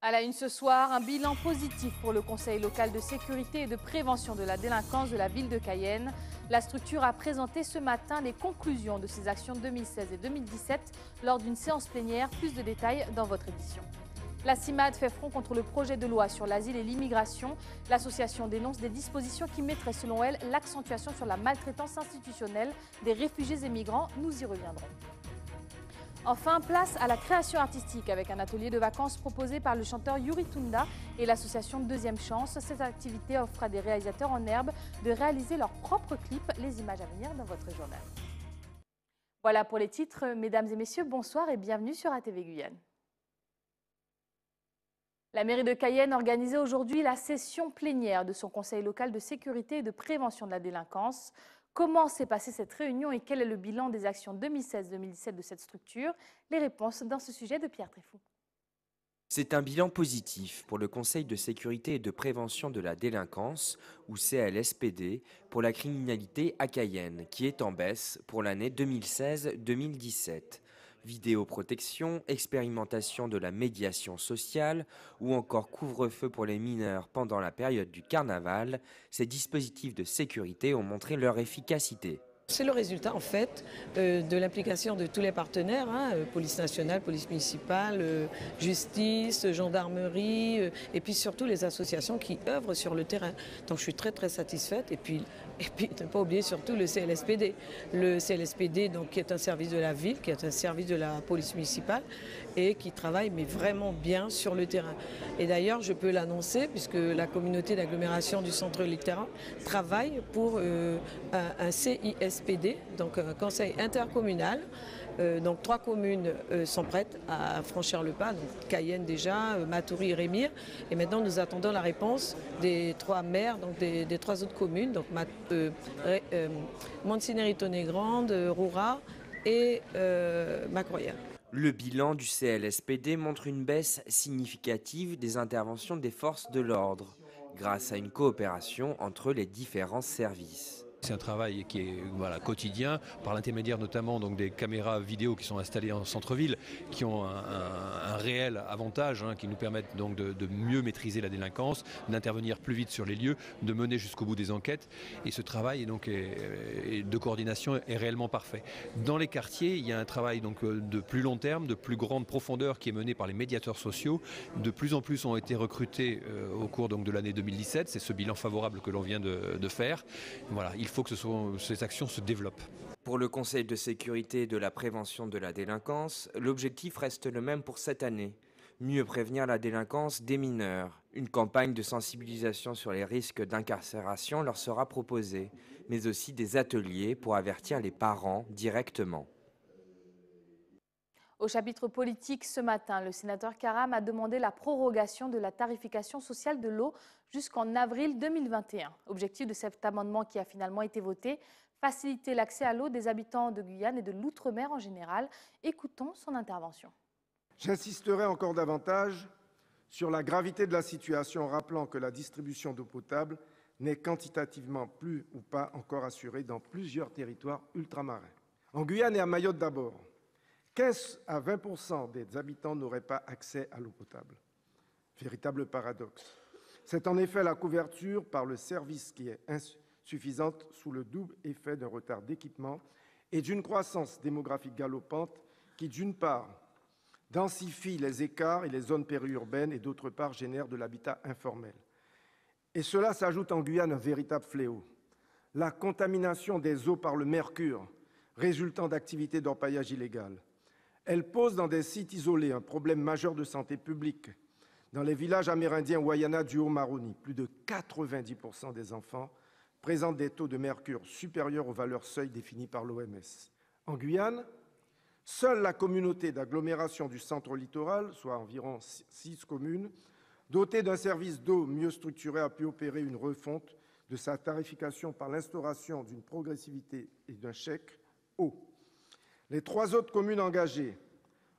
À la une ce soir, un bilan positif pour le Conseil local de sécurité et de prévention de la délinquance de la ville de Cayenne. La structure a présenté ce matin les conclusions de ses actions 2016 et 2017 lors d'une séance plénière. Plus de détails dans votre édition. La CIMAD fait front contre le projet de loi sur l'asile et l'immigration. L'association dénonce des dispositions qui mettraient, selon elle, l'accentuation sur la maltraitance institutionnelle des réfugiés et migrants. Nous y reviendrons. Enfin, place à la création artistique avec un atelier de vacances proposé par le chanteur Yuri Tunda et l'association Deuxième Chance. Cette activité offre à des réalisateurs en herbe de réaliser leurs propres clips. Les images à venir dans votre journal. Voilà pour les titres. Mesdames et messieurs, bonsoir et bienvenue sur ATV Guyane. La mairie de Cayenne organisait aujourd'hui la session plénière de son conseil local de sécurité et de prévention de la délinquance. Comment s'est passée cette réunion et quel est le bilan des actions 2016-2017 de cette structure? Les réponses dans ce sujet de Pierre Tréfoux. C'est un bilan positif pour le Conseil de sécurité et de prévention de la délinquance, ou CLSPD, pour la criminalité à Cayenne, qui est en baisse pour l'année 2016-2017. Vidéoprotection, expérimentation de la médiation sociale ou encore couvre-feu pour les mineurs pendant la période du carnaval, ces dispositifs de sécurité ont montré leur efficacité. C'est le résultat en fait de l'implication de tous les partenaires, police nationale, police municipale, justice, gendarmerie et puis surtout les associations qui œuvrent sur le terrain. Donc je suis très satisfaite et puis ne pas oublier surtout le CLSPD. Le CLSPD donc, qui est un service de la ville, qui est un service de la police municipale et qui travaille mais vraiment bien sur le terrain. Et d'ailleurs je peux l'annoncer puisque la communauté d'agglomération du centre littéraire travaille pour un CISPD, donc un conseil intercommunal. Donc 3 communes sont prêtes à franchir le pas, donc Cayenne déjà, Matoury et Rémire. Et maintenant nous attendons la réponse des 3 maires, donc des 3 autres communes, donc Montsinéry-Tonnet-Grande, Roura et Macroyère. Le bilan du CLSPD montre une baisse significative des interventions des forces de l'ordre, grâce à une coopération entre les différents services. C'est un travail qui est quotidien, par l'intermédiaire notamment donc, des caméras vidéo qui sont installées en centre-ville, qui ont un réel avantage, qui nous permettent donc de mieux maîtriser la délinquance, d'intervenir plus vite sur les lieux, de mener jusqu'au bout des enquêtes. Et ce travail de coordination est réellement parfait. Dans les quartiers, il y a un travail donc, de plus long terme, de plus grande profondeur qui est mené par les médiateurs sociaux. De plus en plus ont été recrutés au cours donc, de l'année 2017. C'est ce bilan favorable que l'on vient de faire. Voilà, il faut que ces actions se développent. Pour le Conseil de sécurité et de la prévention de la délinquance, l'objectif reste le même pour cette année. Mieux prévenir la délinquance des mineurs. Une campagne de sensibilisation sur les risques d'incarcération leur sera proposée, mais aussi des ateliers pour avertir les parents directement. Au chapitre politique, ce matin, le sénateur Karam a demandé la prorogation de la tarification sociale de l'eau jusqu'en avril 2021. Objectif de cet amendement qui a finalement été voté, faciliter l'accès à l'eau des habitants de Guyane et de l'outre-mer en général. Écoutons son intervention. J'insisterai encore davantage sur la gravité de la situation en rappelant que la distribution d'eau potable n'est quantitativement plus ou pas encore assurée dans plusieurs territoires ultramarins. En Guyane et à Mayotte d'abord, 15 à 20% des habitants n'auraient pas accès à l'eau potable. Véritable paradoxe. C'est en effet la couverture par le service qui est insuffisante sous le double effet d'un retard d'équipement et d'une croissance démographique galopante qui, d'une part, densifie les écarts et les zones périurbaines et, d'autre part, génère de l'habitat informel. Et cela s'ajoute en Guyane un véritable fléau. La contamination des eaux par le mercure résultant d'activités d'orpaillage illégales. Elle pose dans des sites isolés un problème majeur de santé publique. Dans les villages amérindiens Wayana du Haut-Maroni, plus de 90% des enfants présentent des taux de mercure supérieurs aux valeurs seuil définies par l'OMS. En Guyane, seule la communauté d'agglomération du centre littoral, soit environ 6 communes, dotée d'un service d'eau mieux structuré, a pu opérer une refonte de sa tarification par l'instauration d'une progressivité et d'un chèque eau. Les 3 autres communes engagées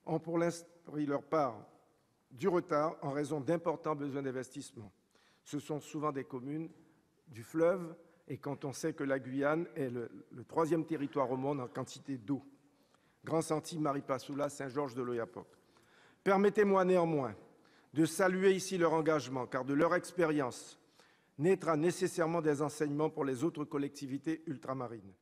ont pour l'instant pris leur part du retard en raison d'importants besoins d'investissement. Ce sont souvent des communes du fleuve et quand on sait que la Guyane est le 3e territoire au monde en quantité d'eau. Grand Santi, Maripasoula, Saint-Georges de l'Oyapock. Permettez-moi néanmoins de saluer ici leur engagement, car de leur expérience naîtra nécessairement des enseignements pour les autres collectivités ultramarines.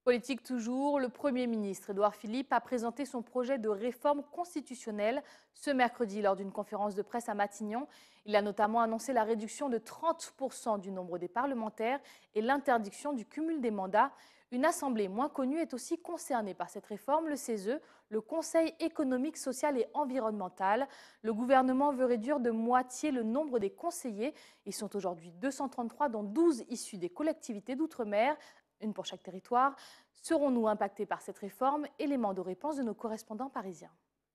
Politique toujours, le Premier ministre Édouard Philippe a présenté son projet de réforme constitutionnelle ce mercredi lors d'une conférence de presse à Matignon. Il a notamment annoncé la réduction de 30% du nombre des parlementaires et l'interdiction du cumul des mandats. Une assemblée moins connue est aussi concernée par cette réforme, le CESE, le Conseil économique, social et environnemental. Le gouvernement veut réduire de moitié le nombre des conseillers. Ils sont aujourd'hui 233, dont 12 issus des collectivités d'outre-mer, une pour chaque territoire. Serons-nous impactés par cette réforme? Élément de réponse de nos correspondants parisiens.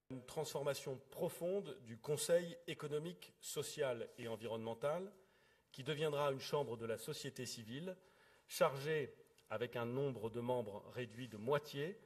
Une transformation profonde du Conseil économique, social et environnemental qui deviendra une chambre de la société civile chargée, avec un nombre de membres réduit de moitié,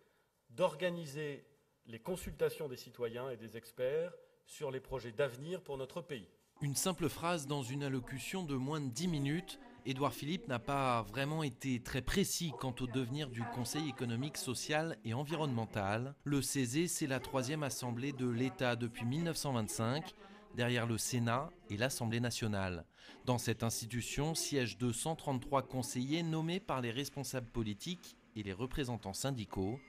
d'organiser les consultations des citoyens et des experts sur les projets d'avenir pour notre pays. Une simple phrase dans une allocution de moins de 10 minutes. Édouard Philippe n'a pas vraiment été très précis quant au devenir du Conseil économique, social et environnemental. Le CESE, c'est la 3e assemblée de l'État depuis 1925, derrière le Sénat et l'Assemblée nationale. Dans cette institution siègent 233 conseillers nommés par les responsables politiques et les représentants syndicaux.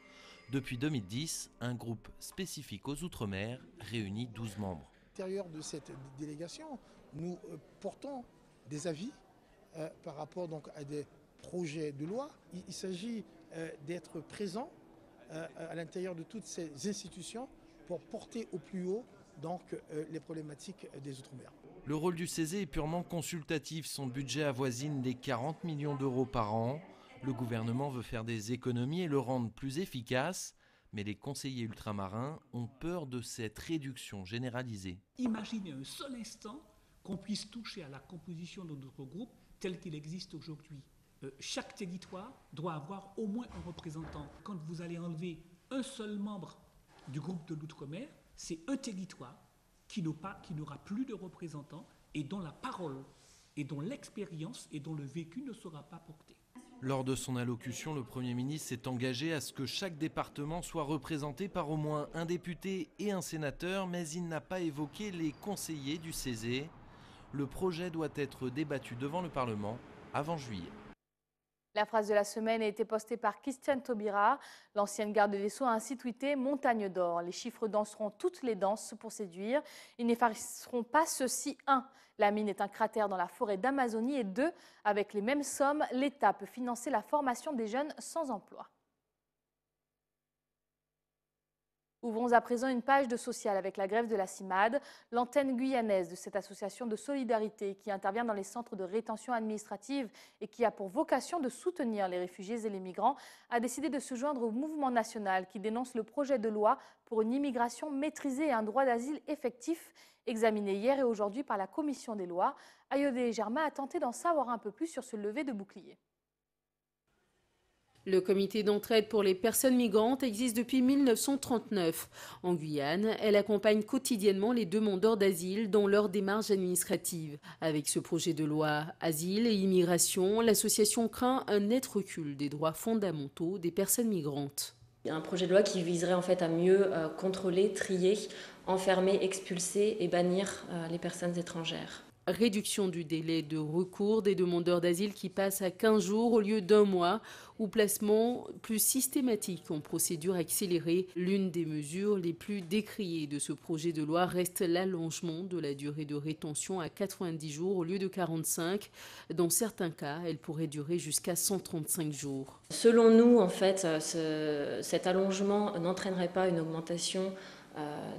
Depuis 2010, un groupe spécifique aux Outre-mer réunit 12 membres. À l'intérieur de cette délégation, nous portons des avis par rapport donc à des projets de loi. Il s'agit d'être présent à l'intérieur de toutes ces institutions pour porter au plus haut donc, les problématiques des Outre-mer. Le rôle du CESE est purement consultatif. Son budget avoisine les 40 millions d'euros par an. Le gouvernement veut faire des économies et le rendre plus efficace. Mais les conseillers ultramarins ont peur de cette réduction généralisée. Imaginez un seul instant qu'on puisse toucher à la composition de notre groupe tel qu'il existe aujourd'hui. Chaque territoire doit avoir au moins un représentant. Quand vous allez enlever un seul membre du groupe de l'outre-mer, c'est un territoire qui n'aura plus de représentants et dont la parole et dont l'expérience et dont le vécu ne sera pas porté. Lors de son allocution, le Premier ministre s'est engagé à ce que chaque département soit représenté par au moins un député et un sénateur, mais il n'a pas évoqué les conseillers du CESE. Le projet doit être débattu devant le Parlement avant juillet. La phrase de la semaine a été postée par Christiane Taubira. L'ancienne garde des Sceaux a ainsi tweeté « Montagne d'or ». Les chiffres danseront toutes les danses pour séduire. Ils n'effaceront pas ceci. 1. La mine est un cratère dans la forêt d'Amazonie. Et 2. Avec les mêmes sommes, l'État peut financer la formation des jeunes sans emploi. Ouvrons à présent une page de social avec la grève de la CIMAD, l'antenne guyanaise de cette association de solidarité qui intervient dans les centres de rétention administrative et qui a pour vocation de soutenir les réfugiés et les migrants, a décidé de se joindre au mouvement national qui dénonce le projet de loi pour une immigration maîtrisée et un droit d'asile effectif, examiné hier et aujourd'hui par la commission des lois. Ayodé Germain a tenté d'en savoir un peu plus sur ce lever de bouclier. Le comité d'entraide pour les personnes migrantes existe depuis 1939. En Guyane, elle accompagne quotidiennement les demandeurs d'asile dans leur démarche administrative. Avec ce projet de loi Asile et Immigration, l'association craint un net recul des droits fondamentaux des personnes migrantes. Un projet de loi qui viserait en fait à mieux contrôler, trier, enfermer, expulser et bannir les personnes étrangères. Réduction du délai de recours des demandeurs d'asile qui passe à 15 jours au lieu d'1 mois ou placement plus systématique en procédure accélérée. L'une des mesures les plus décriées de ce projet de loi reste l'allongement de la durée de rétention à 90 jours au lieu de 45. Dans certains cas, elle pourrait durer jusqu'à 135 jours. Selon nous, en fait, cet allongement n'entraînerait pas une augmentation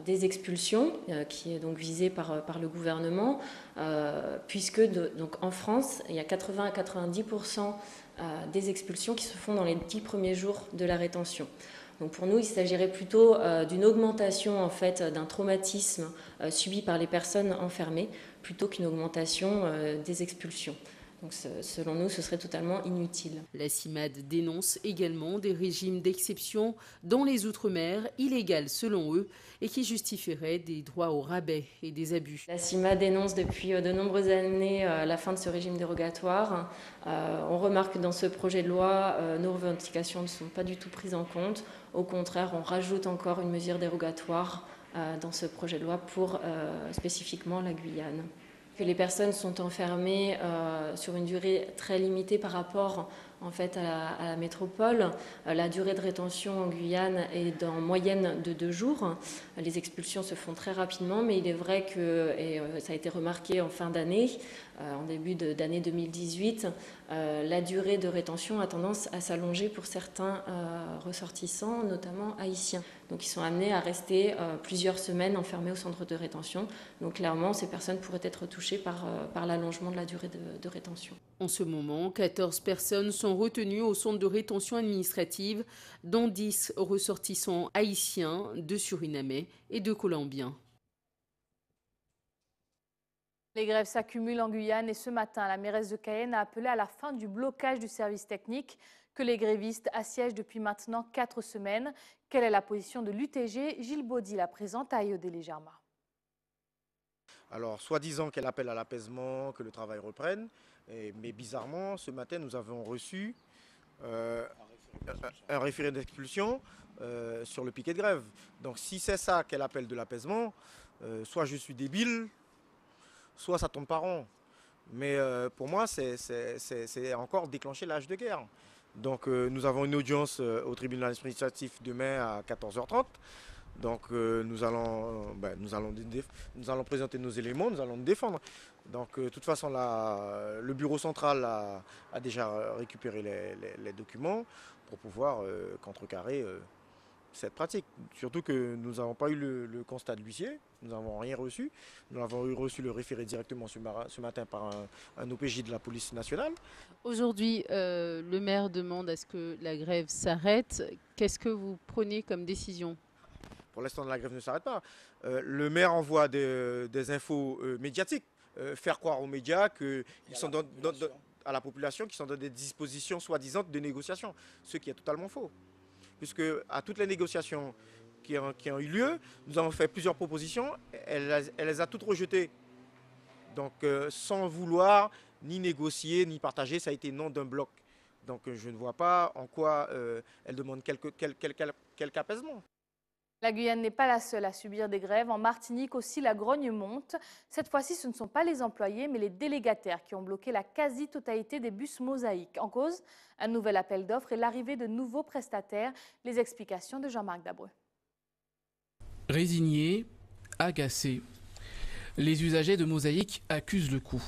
des expulsions, qui est donc visée par le gouvernement, puisque donc en France, il y a 80 à 90% des expulsions qui se font dans les 10 premiers jours de la rétention. Donc pour nous, il s'agirait plutôt d'une augmentation en fait, d'un traumatisme subi par les personnes enfermées, plutôt qu'une augmentation des expulsions. Donc selon nous, ce serait totalement inutile. La CIMAD dénonce également des régimes d'exception dans les Outre-mer, illégaux selon eux, et qui justifieraient des droits au rabais et des abus. La CIMAD dénonce depuis de nombreuses années la fin de ce régime dérogatoire. On remarque que dans ce projet de loi, nos revendications ne sont pas du tout prises en compte. Au contraire, on rajoute encore une mesure dérogatoire dans ce projet de loi pour spécifiquement la Guyane. Que les personnes sont enfermées sur une durée très limitée par rapport en fait, à la métropole. La durée de rétention en Guyane est en moyenne de 2 jours. Les expulsions se font très rapidement, mais il est vrai que, et ça a été remarqué en fin d'année, en début d'année 2018, la durée de rétention a tendance à s'allonger pour certains ressortissants, notamment haïtiens. Donc ils sont amenés à rester plusieurs semaines enfermés au centre de rétention. Donc clairement, ces personnes pourraient être touchées par l'allongement de la durée de rétention. En ce moment, 14 personnes sont retenues au centre de rétention administrative, dont 10 ressortissants haïtiens, 2 Surinamais et 2 Colombiens. Les grèves s'accumulent en Guyane et ce matin, la mairesse de Cayenne a appelé à la fin du blocage du service technique que les grévistes assiègent depuis maintenant 4 semaines. Quelle est la position de l'UTG? Gilles Baudy la présente à Ayodele Germa. Alors, soi-disant qu'elle appelle à l'apaisement, que le travail reprenne, mais bizarrement, ce matin, nous avons reçu un référé d'expulsion sur le piquet de grève. Donc, si c'est ça qu'elle appelle de l'apaisement, soit je suis débile, soit ça tombe par rond. Mais pour moi, c'est encore déclencher l'âge de guerre. Donc nous avons une audience au tribunal administratif demain à 14h30. Donc nous allons présenter nos éléments, nous allons nous défendre. Donc de toute façon, le bureau central a déjà récupéré les documents pour pouvoir contrecarrer cette pratique. Surtout que nous n'avons pas eu le constat de l'huissier, nous n'avons rien reçu. Nous avons reçu le référé directement ce matin par un OPJ de la police nationale. Aujourd'hui, le maire demande à ce que la grève s'arrête. Qu'est-ce que vous prenez comme décision? Pour l'instant, la grève ne s'arrête pas. Le maire envoie des infos médiatiques, faire croire aux médias qu'ils sont à la population qui sont dans des dispositions soi-disant de négociation, ce qui est totalement faux. Puisque à toutes les négociations qui ont eu lieu, nous avons fait plusieurs propositions, elle les a toutes rejetées. Donc sans vouloir ni négocier, ni partager, ça a été non d'un bloc. Donc je ne vois pas en quoi elle demande quelque apaisement. La Guyane n'est pas la seule à subir des grèves. En Martinique aussi, la grogne monte. Cette fois-ci, ce ne sont pas les employés, mais les délégataires qui ont bloqué la quasi-totalité des bus mosaïques. En cause, un nouvel appel d'offres et l'arrivée de nouveaux prestataires. Les explications de Jean-Marc Dabreux. Résignés, agacés, les usagers de Mosaïque accusent le coup.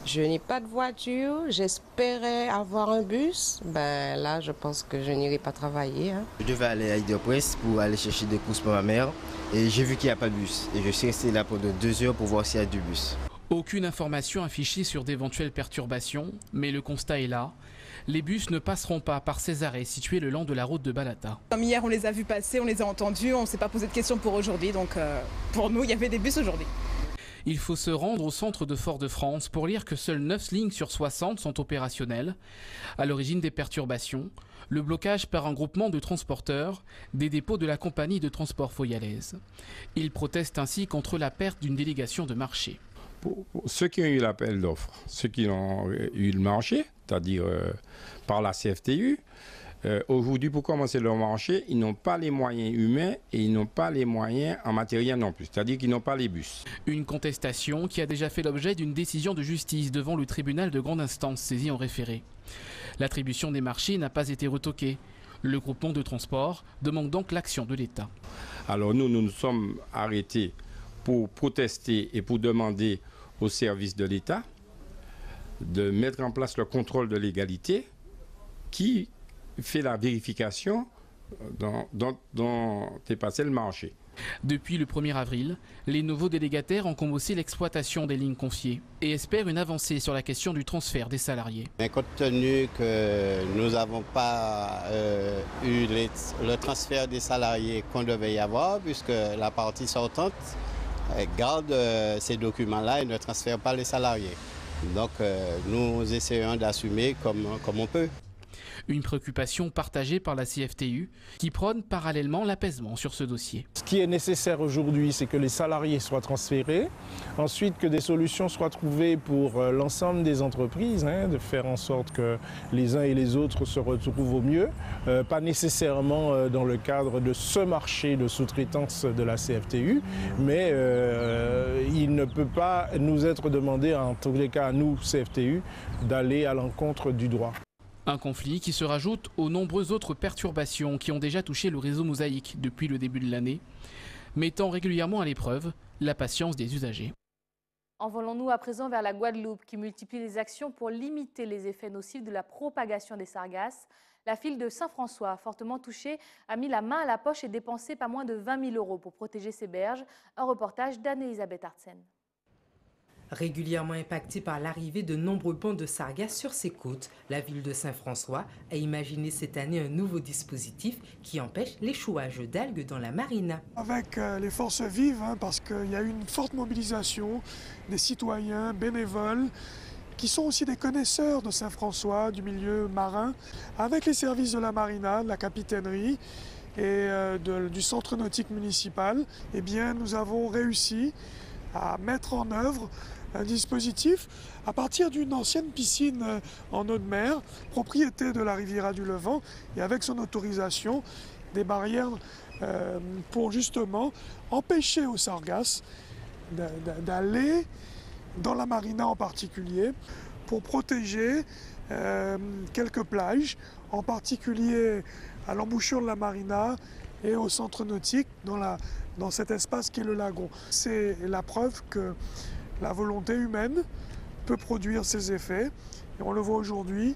Je n'ai pas de voiture, j'espérais avoir un bus. Ben là, je pense que je n'irai pas travailler. Je devais aller à Idiopresse pour aller chercher des courses pour ma mère et j'ai vu qu'il n'y a pas de bus. Et je suis resté là pendant 2 heures pour voir s'il y a du bus. Aucune information affichée sur d'éventuelles perturbations, mais le constat est là. Les bus ne passeront pas par ces arrêts situés le long de la route de Balata. Comme hier, on les a vus passer, on les a entendus, on ne s'est pas posé de questions pour aujourd'hui. Donc pour nous, il y avait des bus aujourd'hui. Il faut se rendre au centre de Fort-de-France pour lire que seules 9 lignes sur 60 sont opérationnelles. À l'origine des perturbations, le blocage par un groupement de transporteurs des dépôts de la compagnie de transport foyalaise. Ils protestent ainsi contre la perte d'une délégation de marché. Pour ceux qui ont eu l'appel d'offres, ceux qui ont eu le marché, c'est-à-dire par la CFTU, aujourd'hui, pour commencer leur marché, ils n'ont pas les moyens humains et ils n'ont pas les moyens en matériel non plus, c'est-à-dire qu'ils n'ont pas les bus. Une contestation qui a déjà fait l'objet d'une décision de justice devant le tribunal de grande instance saisi en référé. L'attribution des marchés n'a pas été retoquée. Le groupement de transport demande donc l'action de l'État. Alors nous sommes arrêtés pour protester et pour demander aux services de l'État de mettre en place le contrôle de légalité qui fait la vérification dont est passé le marché. Depuis le 1er avril, les nouveaux délégataires ont commencé l'exploitation des lignes confiées et espèrent une avancée sur la question du transfert des salariés. Mais compte tenu que nous n'avons pas eu le transfert des salariés qu'on devait y avoir, puisque la partie sortante garde ces documents-là et ne transfère pas les salariés. Donc nous essayons d'assumer comme on peut. Une préoccupation partagée par la CFTU qui prône parallèlement l'apaisement sur ce dossier. Ce qui est nécessaire aujourd'hui, c'est que les salariés soient transférés, ensuite que des solutions soient trouvées pour l'ensemble des entreprises, de faire en sorte que les uns et les autres se retrouvent au mieux, pas nécessairement dans le cadre de ce marché de sous-traitance de la CFTU, mais il ne peut pas nous être demandé, en tous les cas à nous, CFTU, d'aller à l'encontre du droit. Un conflit qui se rajoute aux nombreuses autres perturbations qui ont déjà touché le réseau Mosaïque depuis le début de l'année, mettant régulièrement à l'épreuve la patience des usagers. Envolons-nous à présent vers la Guadeloupe qui multiplie les actions pour limiter les effets nocifs de la propagation des sargasses. La file de Saint-François, fortement touchée, a mis la main à la poche et dépensé pas moins de 20 000 € pour protéger ses berges. Un reportage d'Anne-Elisabeth Artsen. Régulièrement impactée par l'arrivée de nombreux bancs de sargasses sur ses côtes, la ville de Saint-François a imaginé cette année un nouveau dispositif qui empêche l'échouage d'algues dans la marina. Avec les forces vives, parce qu'il y a eu une forte mobilisation des citoyens bénévoles qui sont aussi des connaisseurs de Saint-François, du milieu marin, avec les services de la marina, de la capitainerie et du centre nautique municipal, eh bien, nous avons réussi à mettre en œuvre un dispositif à partir d'une ancienne piscine en eau de mer, propriété de la Riviera du Levant, et avec son autorisation, des barrières pour justement empêcher aux sargasses d'aller dans la marina en particulier, pour protéger quelques plages, en particulier à l'embouchure de la marina et au centre nautique dans cet espace qui est le lagon. C'est la preuve que la volonté humaine peut produire ses effets. Et on le voit aujourd'hui,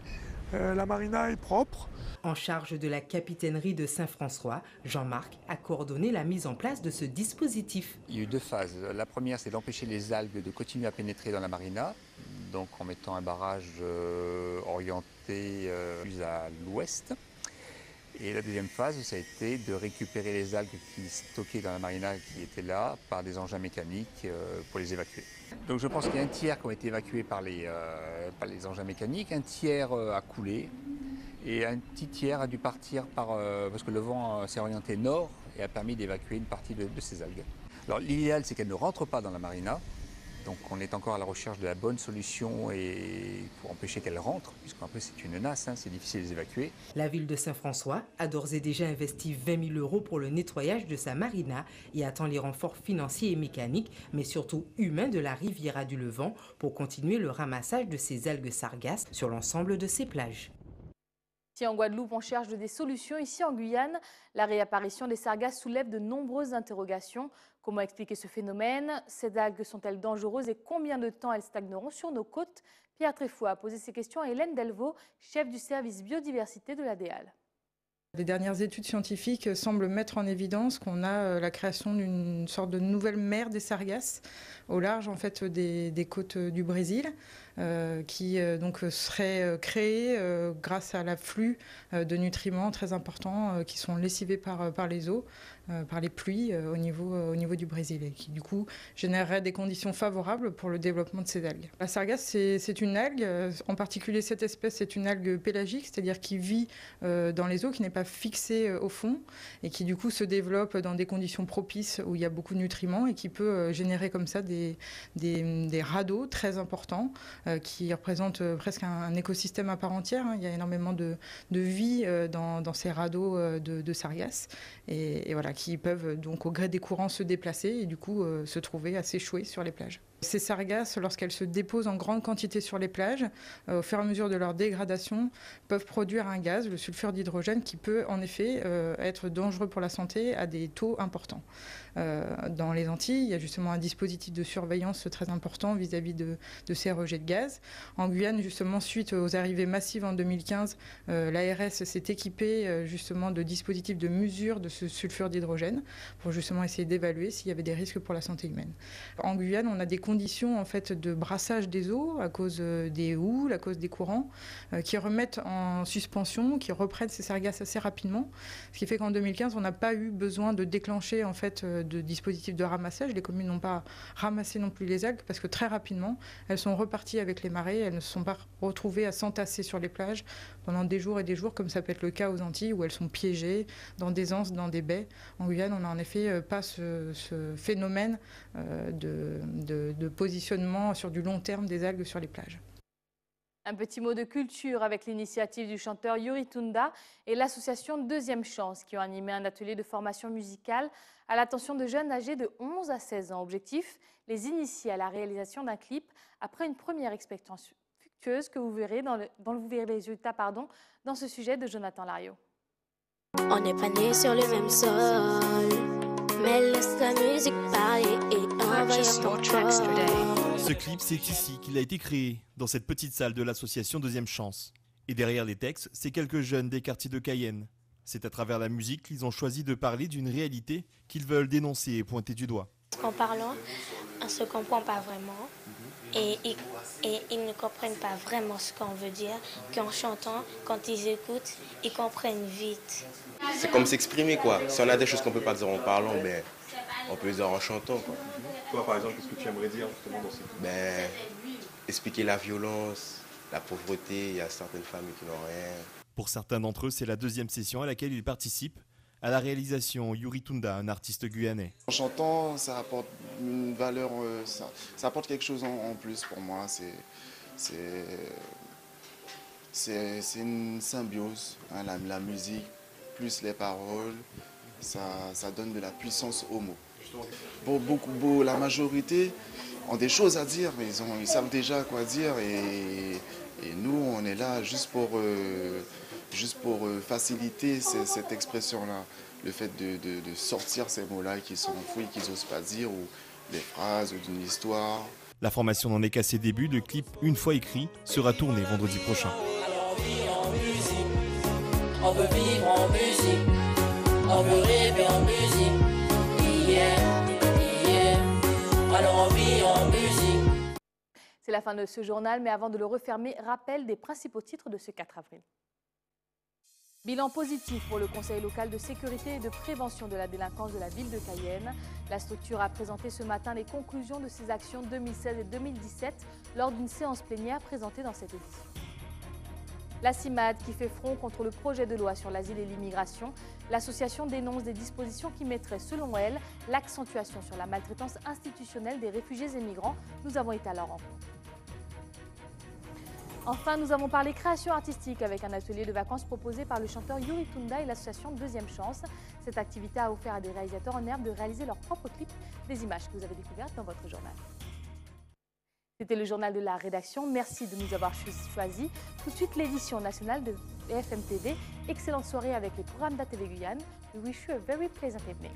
la marina est propre. En charge de la capitainerie de Saint-François, Jean-Marc a coordonné la mise en place de ce dispositif. Il y a eu deux phases. La première, c'est d'empêcher les algues de continuer à pénétrer dans la marina, donc en mettant un barrage orienté plus à l'ouest. Et la deuxième phase, ça a été de récupérer les algues qui stockées dans la marina qui étaient là par des engins mécaniques pour les évacuer. Donc je pense qu'il y a un tiers qui ont été évacués par les engins mécaniques, un tiers a coulé et un petit tiers a dû partir parce que le vent s'est orienté nord et a permis d'évacuer une partie de ces algues. Alors l'idéal, c'est qu'elles ne rentrent pas dans la marina. Donc on est encore à la recherche de la bonne solution et pour empêcher qu'elles rentrent, puisqu'après c'est une nasse, c'est difficile de les évacuer. La ville de Saint-François a d'ores et déjà investi 20 000 € pour le nettoyage de sa marina et attend les renforts financiers et mécaniques, mais surtout humains de la Riviera du Levant pour continuer le ramassage de ces algues sargasses sur l'ensemble de ses plages. Si en Guadeloupe, on cherche des solutions, ici en Guyane, la réapparition des sargasses soulève de nombreuses interrogations. Comment expliquer ce phénomène? Ces algues sont-elles dangereuses et combien de temps elles stagneront sur nos côtes? Pierre Tréfoux a posé ces questions à Hélène Delvaux, chef du service biodiversité de l'ADEAL. Les dernières études scientifiques semblent mettre en évidence qu'on a la création d'une sorte de nouvelle mer des sargasses au large en fait des côtes du Brésil qui donc serait créée grâce à l'afflux de nutriments très importants qui sont lessivés par les eaux, par les pluies au niveau du Brésil et qui du coup générerait des conditions favorables pour le développement de ces algues. La sargasse c'est une algue, en particulier cette espèce c'est une algue pélagique, c'est-à-dire qui vit dans les eaux, qui n'est pas fixée au fond et qui du coup se développe dans des conditions propices où il y a beaucoup de nutriments et qui peut générer comme ça des radeaux très importants qui représentent presque un écosystème à part entière. Il y a énormément de vie dans ces radeaux de sargasses et voilà, qui peuvent donc au gré des courants se déplacer et du coup se trouver à s'échouer sur les plages. Ces sargasses, lorsqu'elles se déposent en grande quantité sur les plages, au fur et à mesure de leur dégradation, peuvent produire un gaz, le sulfure d'hydrogène, qui peut en effet être dangereux pour la santé à des taux importants. Dans les Antilles, il y a justement un dispositif de surveillance très important vis-à-vis de ces rejets de gaz. En Guyane, justement, suite aux arrivées massives en 2015, l'ARS s'est équipée justement de dispositifs de mesure de ce sulfure d'hydrogène pour justement essayer d'évaluer s'il y avait des risques pour la santé humaine. En Guyane, on a des conditions en fait de brassage des eaux à cause des houles, à cause des courants, qui remettent en suspension, qui reprennent ces sargasses assez rapidement. Ce qui fait qu'en 2015, on n'a pas eu besoin de déclencher en fait de dispositifs de ramassage. Les communes n'ont pas ramassé non plus les algues parce que très rapidement, elles sont reparties avec les marées. Elles ne se sont pas retrouvées à s'entasser sur les plages pendant des jours et des jours, comme ça peut être le cas aux Antilles, où elles sont piégées dans des anses, dans des baies. En Guyane, on n'a en effet pas ce phénomène de positionnement sur du long terme des algues sur les plages. Un petit mot de culture avec l'initiative du chanteur Yuri Tunda et l'association Deuxième Chance qui ont animé un atelier de formation musicale à l'attention de jeunes âgés de 11 à 16 ans. Objectif, les initier à la réalisation d'un clip après une première expérience fructueuse que vous verrez dont vous verrez les résultats dans ce sujet de Jonathan Lariot. On n'est pas nés sur le même sol, mais laisse la musique parler et envahir ton corps. Ce clip, c'est ici qu'il a été créé, dans cette petite salle de l'association Deuxième Chance. Et derrière les textes, c'est quelques jeunes des quartiers de Cayenne. C'est à travers la musique qu'ils ont choisi de parler d'une réalité qu'ils veulent dénoncer et pointer du doigt. En parlant, on ne se comprend pas vraiment et ils ne comprennent pas vraiment ce qu'on veut dire, qu'en chantant, quand ils écoutent, ils comprennent vite. C'est comme s'exprimer quoi. Si on a des choses qu'on ne peut pas dire en parlant, ben, on peut les dire en chantant quoi. Toi par exemple, qu'est-ce que tu aimerais dire justement dans ces clips? Ben, expliquer la violence, la pauvreté, il y a certaines familles qui n'ont rien. Pour certains d'entre eux, c'est la deuxième session à laquelle ils participent. À la réalisation, Yuri Tunda, un artiste guyanais. En chantant, ça apporte une valeur, ça apporte quelque chose en plus pour moi. C'est une symbiose, hein, la musique plus les paroles, ça donne de la puissance aux mots. La majorité ont des choses à dire, mais ils savent déjà quoi dire et nous, on est là juste pour faciliter cette expression-là. Le fait de sortir ces mots-là qui sont enfouis, qu'ils n'osent pas dire, ou des phrases, ou d'une histoire. La formation n'en est qu'à ses débuts. Le clip, une fois écrit, sera tourné vendredi prochain. On veut vivre en musique, on veut rêver en musique, yeah. Alors on vit en musique. C'est la fin de ce journal, mais avant de le refermer, rappel des principaux titres de ce 4 avril. Bilan positif pour le Conseil local de sécurité et de prévention de la délinquance de la ville de Cayenne. La structure a présenté ce matin les conclusions de ses actions 2016 et 2017 lors d'une séance plénière présentée dans cette édition. La CIMAD qui fait front contre le projet de loi sur l'asile et l'immigration. L'association dénonce des dispositions qui mettraient, selon elle, l'accentuation sur la maltraitance institutionnelle des réfugiés et migrants. Nous avons été à leur rencontre. Enfin, nous avons parlé création artistique avec un atelier de vacances proposé par le chanteur Yuri Tunda et l'association Deuxième Chance. Cette activité a offert à des réalisateurs en herbe de réaliser leurs propres clips, des images que vous avez découvertes dans votre journal. C'était le journal de la rédaction. Merci de nous avoir choisis. Tout de suite, l'édition nationale de BFM TV. Excellente soirée avec les programmes d'ATV Guyane. We wish you a very pleasant evening.